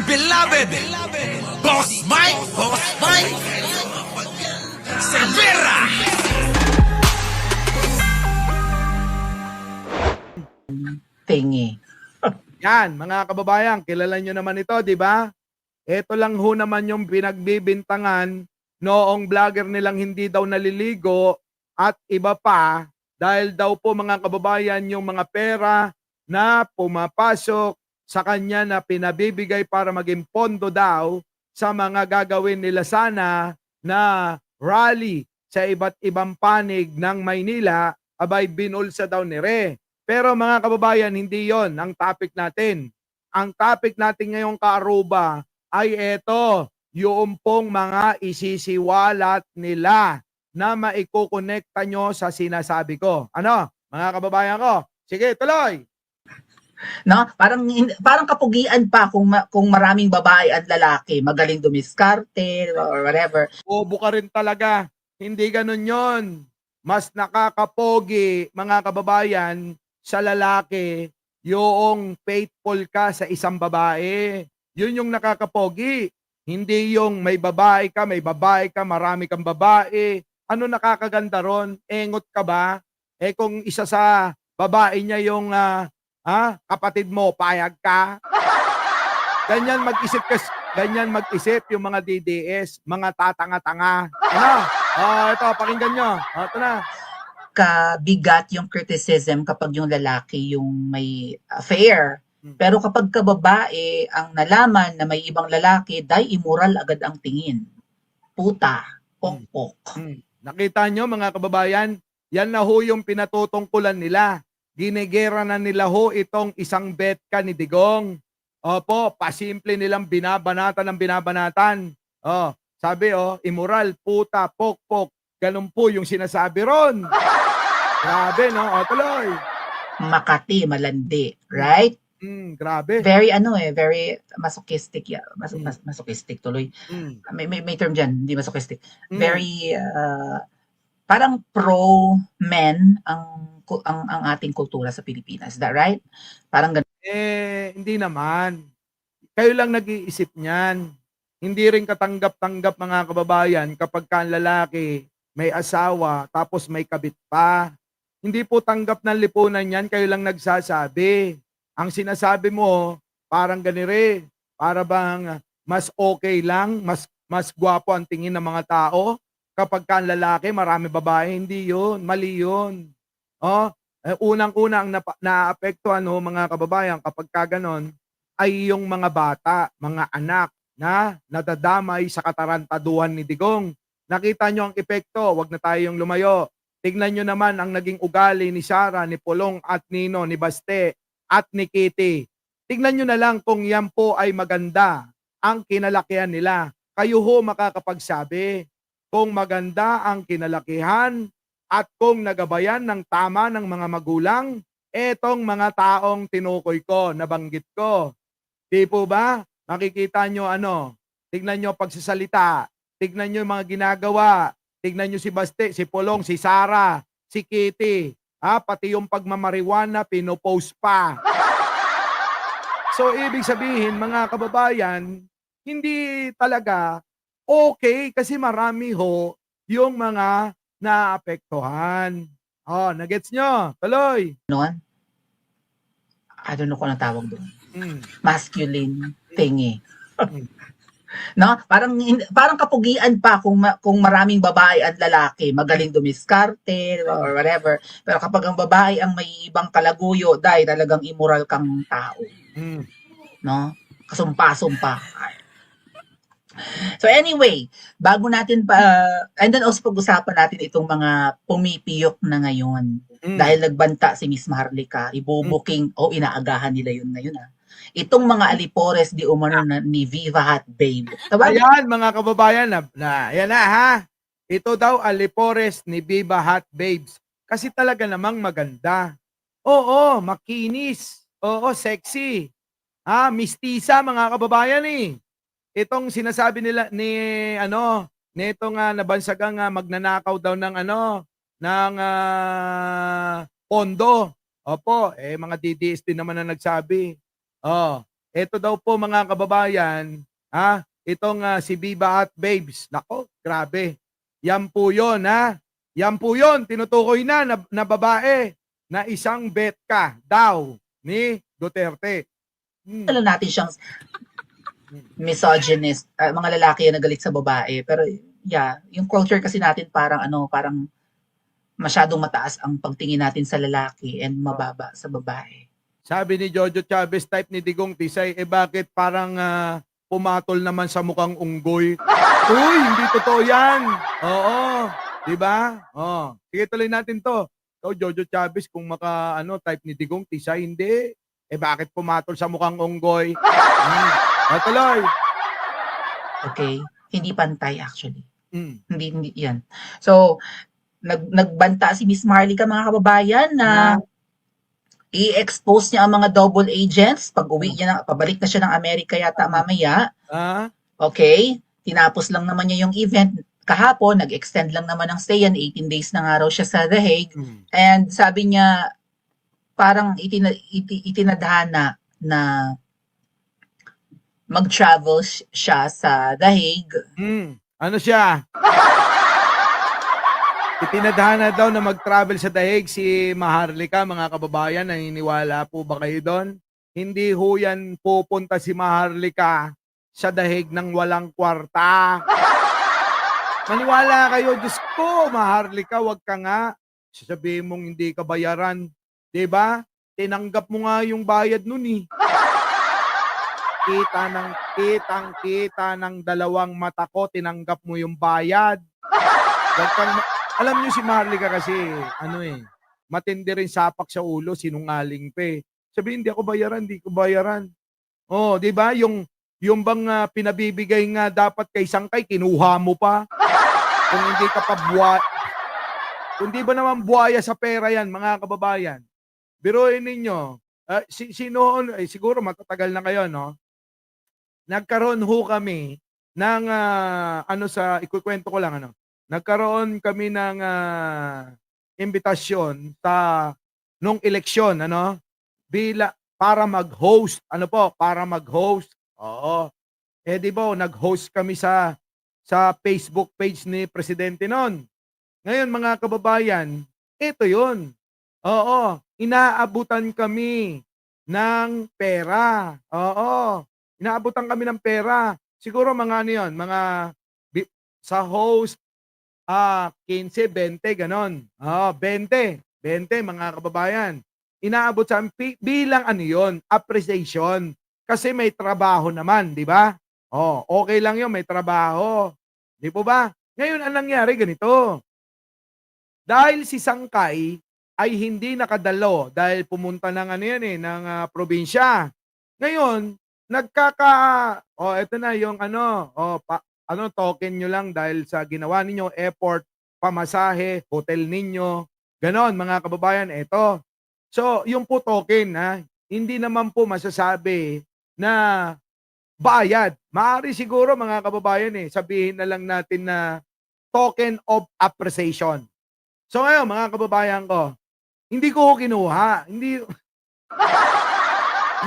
dear beloved, Boss Mike, Cervera. Tingi. Yan, mga kababayan, kilala nyo naman ito, di ba? Ito lang ho naman yung pinagbibintangan noong vlogger nilang hindi daw naliligo at iba pa dahil daw po mga kababayan yung mga pera na pumapasok sa kanya na pinabibigay para maging pondo daw sa mga gagawin nila sana na rally sa iba't ibang panig ng Maynila, abay binulsa daw ni Re. Pero mga kababayan, hindi yon ang topic natin. Ang topic natin ngayong kaaruba ay eto, yung pong mga isisiwalat nila na maikukonekta nyo sa sinasabi ko. Ano, mga kababayan ko? Sige, tuloy! No? Parang kapugian pa kung maraming babae at lalaki, magaling dumiskarte or whatever. Bobo ka rin talaga. Hindi ganun yon. Mas nakakapogi, mga kababayan, sa lalaki, yung faithful ka sa isang babae. Yun yung nakakapogi. Hindi yung may babae ka, marami kang babae. Ano nakakaganda ron? Engot ka ba? Eh kung isa sa babae niya yung kapatid mo, payag ka? Ganyan mag-isip yung mga DDS, mga tatanga-tanga. Ano? Ito, pakinggan nyo. Ito na. Kabigat yung criticism kapag yung lalaki yung may affair. Pero kapag kababae ang nalaman na may ibang lalaki, dahil immoral agad ang tingin. Puta, pokpok. Nakita nyo mga kababayan, yan na ho yung pinatutungkulan nila. Ginigera na nila ho itong isang betka ni Digong. Opo, pasimple nilang binabanatan ng binabanatan. Sabi immoral, puta, pokpok. Ganun po yung sinasabi ron. Grabe, no? Tuloy. Makati, malandi, right? Grabe. Very very masochistic. Yeah. Masochistic tuloy. May term dyan, hindi masochistic. Very, parang pro-men ang ating kultura sa Pilipinas. Is that right? Parang ganun. Hindi naman. Kayo lang nag-iisip niyan. Hindi rin katanggap-tanggap mga kababayan kapag ka ang lalaki may asawa tapos may kabit pa. Hindi po tanggap ng lipunan yan, kayo lang nagsasabi. Ang sinasabi mo, parang ganire, para bang mas okay lang, mas gwapo ang tingin ng mga tao kapag ka ang lalaki, marami babae, hindi yun, mali yun. Unang-una ang naapektuhan mga kababayan kapag ka ganon, ay yung mga bata, mga anak na nadadamay sa katarantaduhan ni Digong. Nakita nyo ang epekto, wag na tayong lumayo. Tignan nyo naman ang naging ugali ni Sara, ni Pulong at Nino, ni Baste at ni Kitty. Tignan nyo na lang kung yan po ay maganda ang kinalakihan nila. Kayo ho makakapagsabi kung maganda ang kinalakihan at kung nagabayan ng tama ng mga magulang, etong mga taong tinukoy ko, nabanggit ko. Di po ba? Makikita nyo tignan nyo pagsasalita, tignan nyo mga ginagawa, tignan nyo si Baste, si Pulong, si Sara, si Kitty, pati yung pagmamariwana, pinopost pa. So, ibig sabihin, mga kababayan, hindi talaga okay kasi marami ho yung mga naapektuhan. Nagets nyo? Tuloy. Noon? I don't know kung anong tawag doon. Masculine thingy. No? Parang kapugian pa kung maraming babae at lalaki, magaling dumiskarte or whatever. Pero kapag ang babae ang may ibang kalaguyo, dahil talagang immoral kang tao. No? Kasumpa-sumpa. So anyway, bago natin and then also pag-usapan natin itong mga pumipiyok na ngayon. Dahil nagbanta si Miss Maharlika, ibubuking inaagahan nila yun ngayon itong mga alipores di umano ni Viva Hot Babe. Ayan mga kababayan, yan na Ito daw alipores ni Viva Hot Babes. Kasi talaga namang maganda. Oo, makinis. Oo, sexy. Mistisa mga kababayan Itong sinasabi nila nitong nabansagang magnanakaw daw ng pondo. Opo, mga DDS din naman na nagsabi. Ito daw po mga kababayan, itong si Viva at Babes. Nako, grabe. Yan po yun, Yan po yun, tinutukoy na babae na isang betka daw ni Duterte. Alam natin siyang misogynist, mga lalaki yung nagalit sa babae. Pero yeah, yung culture kasi natin parang parang masyadong mataas ang pagtingin natin sa lalaki and mababa sa babae. Sabi ni Jojo Chavez, type ni Digong Tisay, bakit parang pumatol naman sa mukhang unggoy? Uy, hindi totoo yan. Oo, di ba? Oh, sige, tuloy natin to. Ikaw, Jojo Chavez, kung type ni Digong Tisay, hindi. Bakit pumatol sa mukhang unggoy? Tuloy. Okay? Hindi pantay actually. Mm. Hindi yan. So, nagbanta si Miss Marlica, mga kababayan, na i-expose niya ang mga double agents pag-uwi niya, pabalik na siya ng Amerika yata mamaya. Okay? Tinapos lang naman niya yung event kahapon, nag-extend lang naman ng stay yan, 18 days na nga raw siya sa The Hague. And sabi niya, parang itinadhana na mag-travel siya sa The Hague. Ano siya? Itinadhana daw na mag-travel sa The Hague si Maharlika, mga kababayan. Naniniwala po ba kayo doon? Hindi ho yan pupunta si Maharlika sa The Hague ng walang kwarta. Maniwala kayo, Diyos ko, Maharlika, wag ka nga. Sasabihin mong hindi ka bayaran. Diba? Tinanggap mo nga yung bayad nun eh. Kita ng dalawang mata ko, tinanggap mo yung bayad. Wag kang alam niyo si Maharlika kasi, matindi rin sapak sa ulo, sinungaling pa eh. Sabi, hindi ko bayaran. Oh, di ba? Yung bang pinabibigay nga dapat kay Sangkay, kinuha mo pa. Kung hindi ka pa kung di ba naman buhaya sa pera yan, mga kababayan. Biruin ninyo, siguro matatagal na kayo, no? Nagkaroon ho kami ng, ikukwento ko lang, nagkaroon kami ng imbitasyon nung eleksyon, para mag-host. Para mag-host. Oo. Di ba, nag-host kami sa Facebook page ni Presidente noon. Ngayon, mga kababayan, ito yun. Oo. Inaabutan kami ng pera. Oo. Inaabutan kami ng pera. Siguro mga sa host, 15, 20, ganon. 20 mga kababayan. Inaabot sa bilang yun, appreciation. Kasi may trabaho naman, di ba? Okay lang yun, may trabaho. Di po ba? Ngayon, ang nangyari ganito. Dahil si Sangkay ay hindi nakadalo dahil pumunta ng ng probinsya. Ngayon, ito na yung token nyo lang dahil sa ginawa ninyo, effort, pamasahe, hotel ninyo, ganon mga kababayan, eto. So, yung po token, hindi naman po masasabi na bayad. Maaari siguro mga kababayan, sabihin na lang natin na token of appreciation. So ngayon mga kababayan ko, hindi ko kinuha.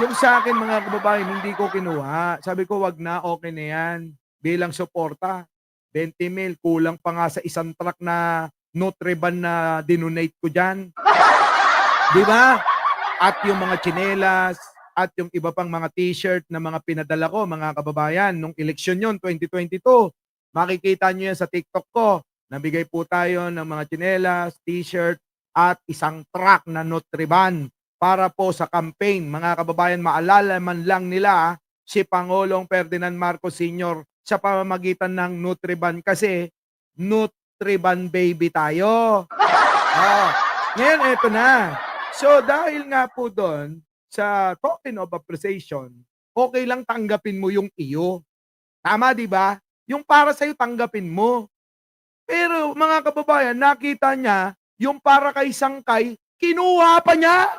Yung sa akin mga kababayan, hindi ko kinuha. Sabi ko, wag na, okay na yan. Bilang suporta, 20 mil, kulang pa nga sa isang truck na Nutriban na dinonate ko dyan. Di ba? At yung mga tsinelas, at yung iba pang mga t-shirt na mga pinadala ko, mga kababayan, nung eleksyon yon 2022. Makikita nyo yan sa TikTok ko. Nabigay po tayo ng mga tsinelas, t-shirt, at isang truck na Nutriban para po sa campaign. Mga kababayan, maalala man lang nila si Pangulong Ferdinand Marcos Sr. sa pamamagitan ng Nutriban kasi Nutriban baby tayo. Ngayon, eto na. So, dahil nga po doon sa token of appreciation, okay lang tanggapin mo yung iyo. Tama, di ba? Yung para sa'yo, tanggapin mo. Pero, mga kababayan, nakita niya, yung para kay Sangkay, kinuha pa niya.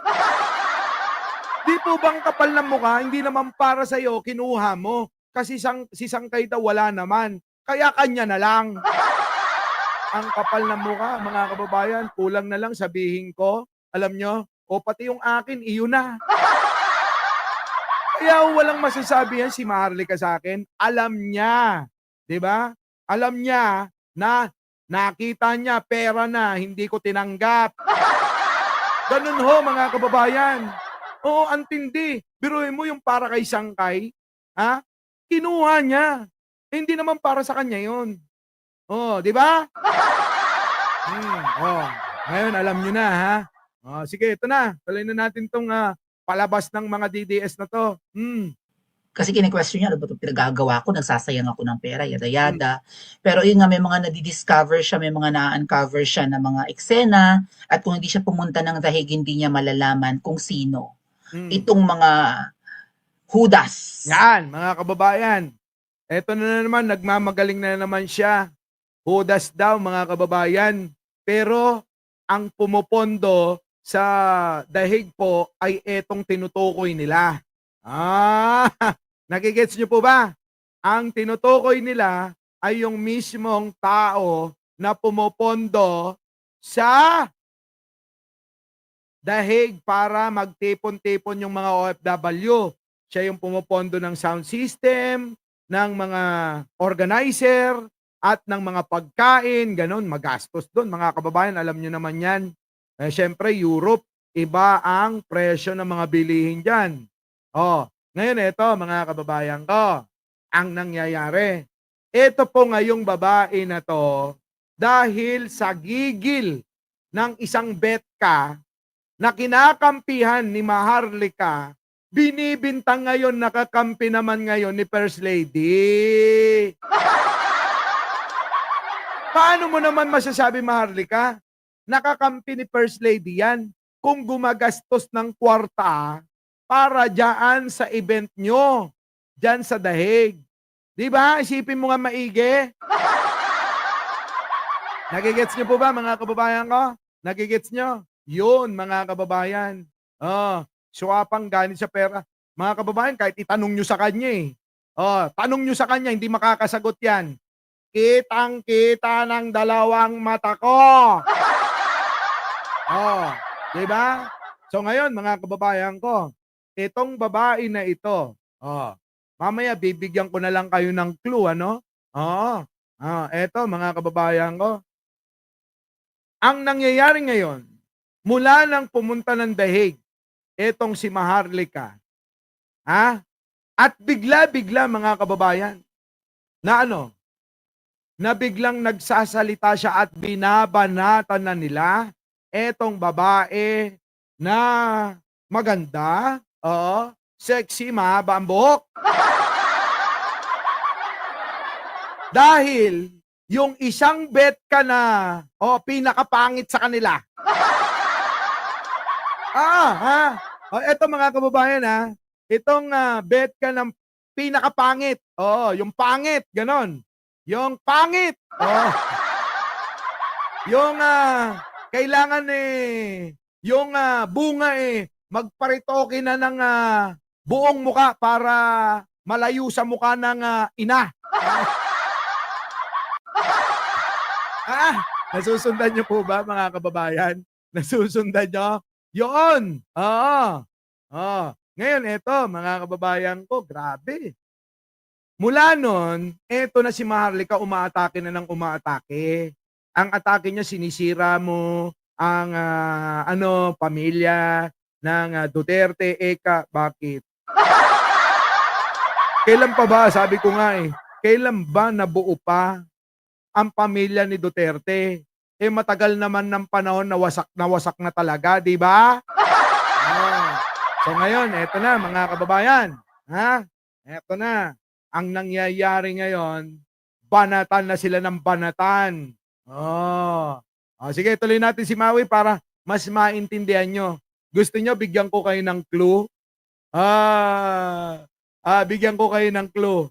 Di po bang kapal ng mukha, hindi naman para sa'yo, kinuha mo. Kasi si Sangkay daw wala naman. Kaya kanya na lang. Ang kapal ng mukha, mga kababayan, kulang na lang sabihin ko, alam nyo, pati yung akin, iyo na. Kaya walang masasabi yan si Maharlika sa akin. Alam niya, 'di ba? Alam niya na nakita niya pera na hindi ko tinanggap. Ganun ho mga kababayan. Oo, antindi. Biruin mo yung para kay Sangkay, ha? Kinuha niya. Hindi naman para sa kanya 'yon. Oh, 'di ba? Oh. Ngayon alam niyo na, ha? Oh, sige, ito na. Tuloy na natin 'tong palabas ng mga DDS na 'to. Kasi kine-question niya, ano ba 'tong pinagagawa ko, nagsasayang ako ng pera, yada Hmm. yada. Pero yun nga, may mga nadi-discover siya, may mga na-uncover siya na mga eksena, at kung hindi siya pumunta ng dahig, hindi niya malalaman kung sino itong mga Judas. Yan, mga kababayan. Eto na naman, nagmamagaling na naman siya. Judas daw, mga kababayan. Pero, ang pumupondo sa dahig po ay etong tinutukoy nila. Nagigets niyo po ba? Ang tinutukoy nila ay yung mismong tao na pumupondo sa dahig para magtipon-tipon yung mga OFW. Siya yung pumupondo ng sound system, ng mga organizer, at ng mga pagkain, ganun, magastos doon. Mga kababayan, alam nyo naman yan. Siyempre, Europe, iba ang presyo ng mga bilihin dyan. Ngayon ito, mga kababayan ko, ang nangyayari. Ito po ngayong babae na to, dahil sa gigil ng isang betka na kinakampihan ni Maharlika, binibintang ngayon, nakakampi naman ngayon ni First Lady. Paano mo naman masasabi, Maharlika? Nakakampi ni First Lady yan kung gumagastos ng kwarta para dyan sa event nyo, dyan sa dahig. Di ba? Isipin mo nga maigi. Nagigets nyo po ba, mga kababayan ko? Nagigets nyo? Yun, mga kababayan. Suwapang ganit sa pera. Mga kababayan, kahit itanong nyo sa kanya tanong nyo sa kanya, hindi makakasagot yan. Kitang-kita ng dalawang mata ko. Di ba? So ngayon, mga kababayan ko, itong babae na ito, mamaya bibigyan ko na lang kayo ng clue, ano? Eto, mga kababayan ko. Ang nangyayari ngayon, mula nang pumunta ng dahig, etong si Maharlika, at bigla-bigla, mga kababayan, na biglang nagsasalita siya at binabanatan na nila etong babae na maganda, sexy, mahaba ang buhok. Dahil yung isang bet ka na pinakapangit sa kanila. Eto, mga kababayan, itong bet ka ng pinakapangit. Yung pangit, ganon. Yung pangit. Yung kailangan yung bunga magparitoke na ng buong muka para malayo sa muka ng ina. Nasusundan niyo po ba, mga kababayan? Nasusundan niyo? Yun. Ngayon, eto, mga kababayan ko, grabe. Mula nun, eto na si Maharlika, umaatake na ng umaatake. Ang atake niya, sinisira mo ang pamilya ng Duterte. Bakit? Kailan pa ba, sabi ko nga kailan ba nabuo pa ang pamilya ni Duterte? Matagal naman ng panahon na wasak na talaga, di ba? So ngayon, eto na, mga kababayan. Eto na. Ang nangyayari ngayon, banatan na sila ng banatan. Sige, tuloy natin si Maui para mas maintindihan nyo. Gusto nyo, bigyan ko kayo ng clue? Bigyan ko kayo ng clue.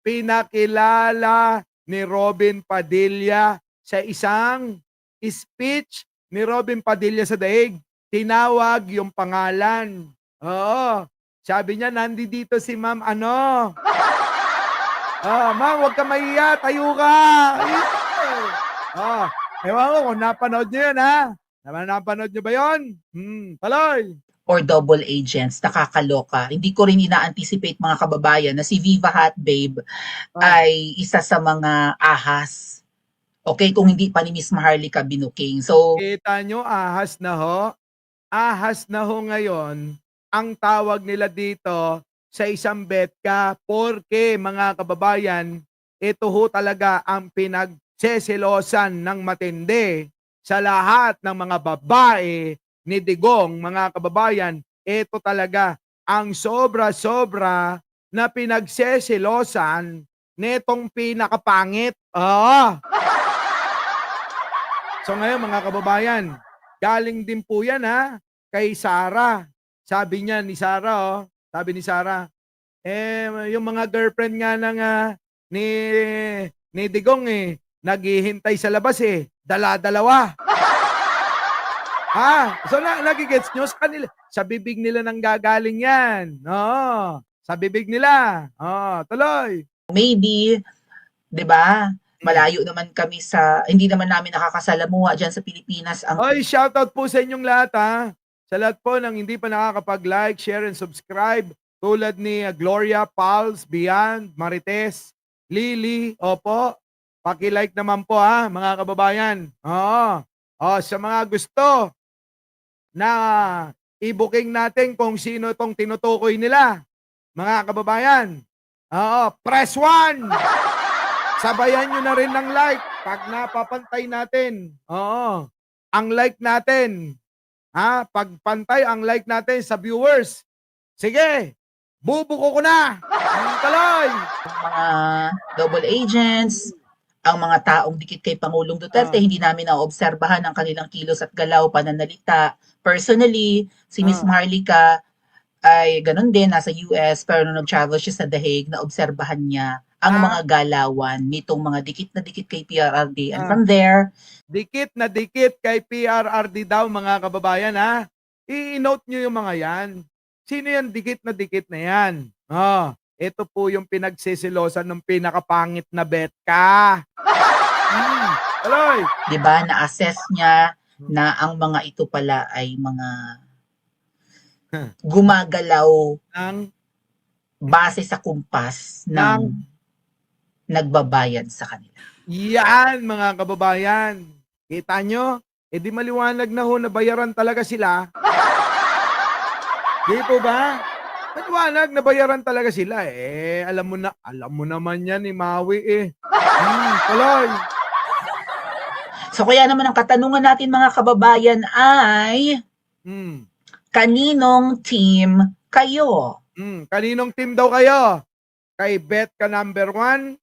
Pinakilala ni Robin Padilla sa isang speech ni Robin Padilla sa daig. Tinawag yung pangalan. Sabi niya, nandito si Ma'am Ma'am, huwag ka mahiya, tayo ka. Ewan ko kung napanood nyo yun, Napanood nyo ba yun? Paloy. or double agents, nakakaloka. Hindi ko rin ina-anticipate mga kababayan na si Viva Hot Babe ay isa sa mga ahas. Okay, kung hindi pa ni Miss Maharlika binuking. So, Kita nyo, ahas na ho. Ahas na ho ngayon ang tawag nila dito sa isang betka porque mga kababayan, ito ho talaga ang pinagseselosan ng matindi sa lahat ng mga babae ni Digong, mga kababayan. Ito talaga ang sobra-sobra na pinagseselosan netong pinakapangit. So ngayon mga kababayan, galing din po yan kay Sara. Sabi niya ni Sara, sabi ni Sara, yung mga girlfriend nga ng ni Digong naghihintay sa labas dala-dalawa. So nagigets nyo sa kanila, sa bibig nila nang gagaling yan. Oo, sa bibig nila. Tuloy. maybe, 'di ba? Malayo naman kami hindi naman namin nakakasalamuha diyan sa Pilipinas ang Oy, shoutout po sa inyong lahat Sa lahat po ng hindi pa nakakapag-like, share, and subscribe. Tulad ni Gloria, Pals, Bian, Marites, Lily. Opo, paki-like naman po mga kababayan. Sa mga gusto na i-booking natin kung sino itong tinutukoy nila. Mga kababayan. Press 1! Sabayan nyo na rin ng like pag napapantay natin. Ang like natin. Pagpantay ang like natin sa viewers. Sige, bubuko ko na. Tuloy. mga double agents, ang mga taong dikit kay Pangulong Duterte, hindi namin naobserbahan ang kanilang kilos at galaw, pananalita. Personally, si Miss Maharlika ay ganun din, nasa US, pero nung nag-travel siya sa The Hague, naobserbahan niya ang mga galawan nitong mga dikit na dikit kay PRRD. And from there, Dikit na dikit kay PRRD daw mga kababayan I-note nyo yung mga yan. Sino yan dikit na yan? Ito po yung pinagsisilosan ng pinakapangit na betka. Tuloy. 'di ba, na-assess niya na ang mga ito pala ay mga gumagalaw Ang base sa kumpas ng nagbabayad sa kanila. yan mga kababayan. Kita nyo? Di maliwanag na ho na bayaran talaga sila. Di po ba? Maliwanag na bayaran talaga sila alam mo naman yan ni Maui Tuloy. So kaya naman ang katanungan natin mga kababayan ay kaninong team kayo? Kaninong team daw kayo? Kay Betka number 1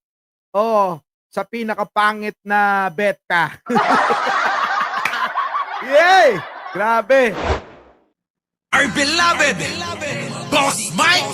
o sa pinakapangit na Betka? Yay! Grabe! Our beloved Boss Mike!